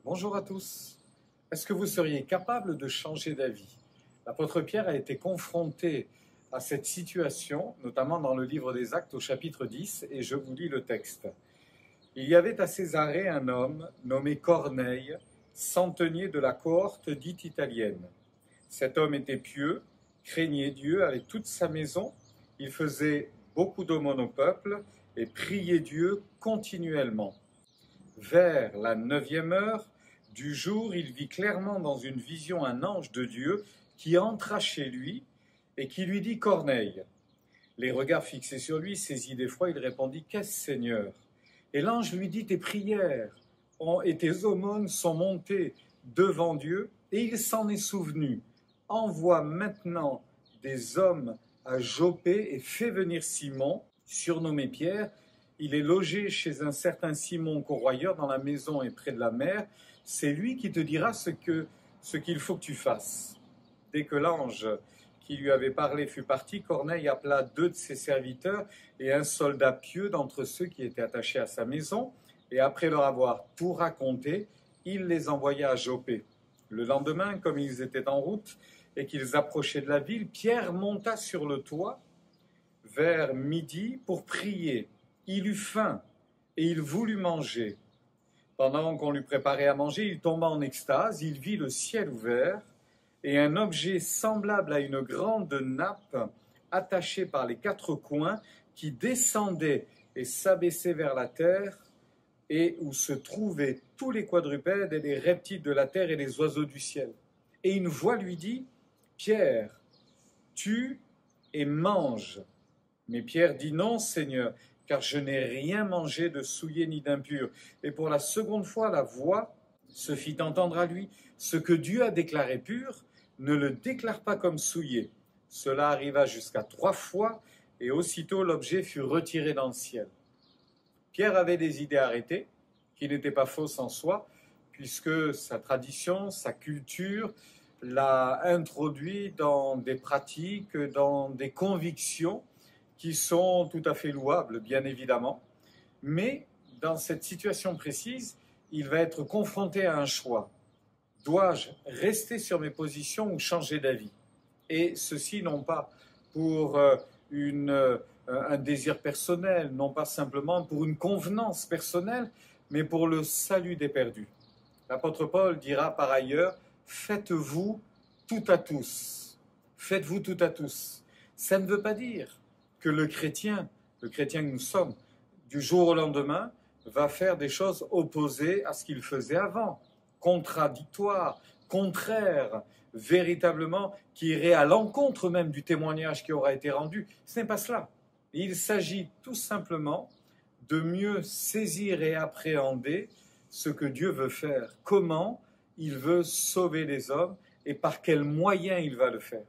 Bonjour à tous. Est-ce que vous seriez capable de changer d'avis? L'apôtre Pierre a été confronté à cette situation, notamment dans le livre des Actes au chapitre 10, et je vous lis le texte. Il y avait à Césarée un homme nommé Corneille, centenier de la cohorte dite italienne. Cet homme était pieux, craignait Dieu avec toute sa maison, il faisait beaucoup d'aumônes au peuple et priait Dieu continuellement. Vers la 9e heure du jour, il vit clairement dans une vision un ange de Dieu qui entra chez lui et qui lui dit « Corneille ». Les regards fixés sur lui, saisi d'effroi, il répondit « Qu'est-ce, Seigneur ?» Et l'ange lui dit « Tes prières et tes aumônes sont montées devant Dieu et il s'en est souvenu. Envoie maintenant des hommes à Joppé et fais venir Simon, surnommé Pierre. Il est logé chez un certain Simon corroyeur dans la maison et près de la mer. C'est lui qui te dira ce qu'il faut que tu fasses. » Dès que l'ange qui lui avait parlé fut parti, Corneille appela 2 de ses serviteurs et un soldat pieux d'entre ceux qui étaient attachés à sa maison. Et après leur avoir tout raconté, il les envoya à Joppé. Le lendemain, comme ils étaient en route et qu'ils approchaient de la ville, Pierre monta sur le toit vers midi pour prier. Il eut faim et il voulut manger. Pendant qu'on lui préparait à manger, il tomba en extase, il vit le ciel ouvert et un objet semblable à une grande nappe attachée par les 4 coins qui descendait et s'abaissait vers la terre et où se trouvaient tous les quadrupèdes et les reptiles de la terre et les oiseaux du ciel. Et une voix lui dit « Pierre, tue et mange. » Mais Pierre dit « Non, Seigneur, car je n'ai rien mangé de souillé ni d'impur. » Et pour la seconde fois, la voix se fit entendre à lui. « Ce que Dieu a déclaré pur, ne le déclare pas comme souillé. » Cela arriva jusqu'à 3 fois, et aussitôt l'objet fut retiré dans le ciel. Pierre avait des idées arrêtées, qui n'étaient pas fausses en soi, puisque sa tradition, sa culture l'a introduit dans des pratiques, dans des convictions qui sont tout à fait louables, bien évidemment. Mais dans cette situation précise, il va être confronté à un choix. Dois-je rester sur mes positions ou changer d'avis? Et ceci non pas pour un désir personnel, non pas simplement pour une convenance personnelle, mais pour le salut des perdus. L'apôtre Paul dira par ailleurs « Faites-vous tout à tous ». Faites-vous tout à tous. Ça ne veut pas dire que le chrétien que nous sommes, du jour au lendemain, va faire des choses opposées à ce qu'il faisait avant, contradictoires, contraires, véritablement, qui iraient à l'encontre même du témoignage qui aura été rendu. Ce n'est pas cela. Il s'agit tout simplement de mieux saisir et appréhender ce que Dieu veut faire, comment il veut sauver les hommes et par quels moyens il va le faire.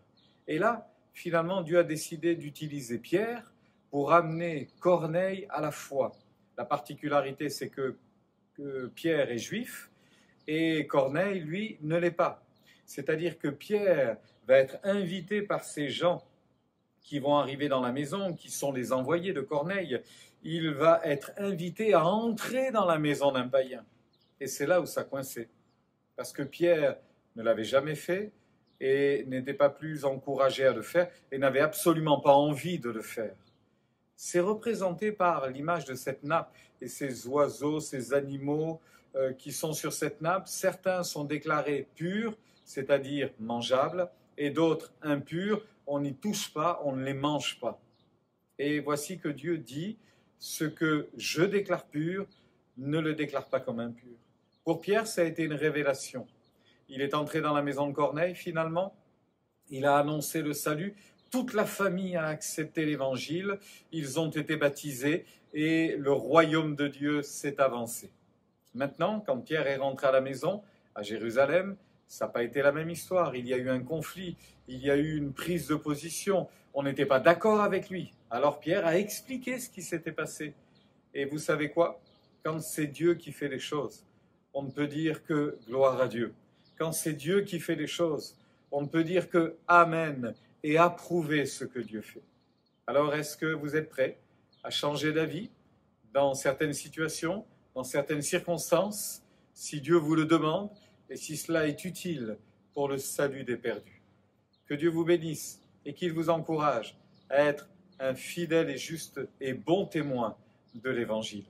Et là, finalement, Dieu a décidé d'utiliser Pierre pour amener Corneille à la foi. La particularité, c'est que Pierre est juif et Corneille, lui, ne l'est pas. C'est-à-dire que Pierre va être invité par ces gens qui vont arriver dans la maison, qui sont les envoyés de Corneille. Il va être invité à entrer dans la maison d'un païen. Et c'est là où ça coinçait. Parce que Pierre ne l'avait jamais fait et n'était pas plus encouragé à le faire et n'avait absolument pas envie de le faire. C'est représenté par l'image de cette nappe et ces oiseaux, ces animaux qui sont sur cette nappe. Certains sont déclarés purs, c'est-à-dire mangeables, et d'autres impurs, on n'y touche pas, on ne les mange pas. Et voici que Dieu dit, ce que je déclare pur, ne le déclare pas comme impur. Pour Pierre, ça a été une révélation. Il est entré dans la maison de Corneille, finalement, il a annoncé le salut, toute la famille a accepté l'évangile, ils ont été baptisés et le royaume de Dieu s'est avancé. Maintenant, quand Pierre est rentré à la maison, à Jérusalem, ça n'a pas été la même histoire. Il y a eu un conflit, il y a eu une prise de position. on n'était pas d'accord avec lui. Alors Pierre a expliqué ce qui s'était passé. Et vous savez quoi? Quand c'est Dieu qui fait les choses, on ne peut dire que gloire à Dieu. Quand c'est Dieu qui fait les choses, on ne peut dire que Amen et approuver ce que Dieu fait. Alors est-ce que vous êtes prêts à changer d'avis dans certaines situations, dans certaines circonstances, si Dieu vous le demande et si cela est utile pour le salut des perdus? Que Dieu vous bénisse et qu'il vous encourage à être un fidèle et juste et bon témoin de l'Évangile.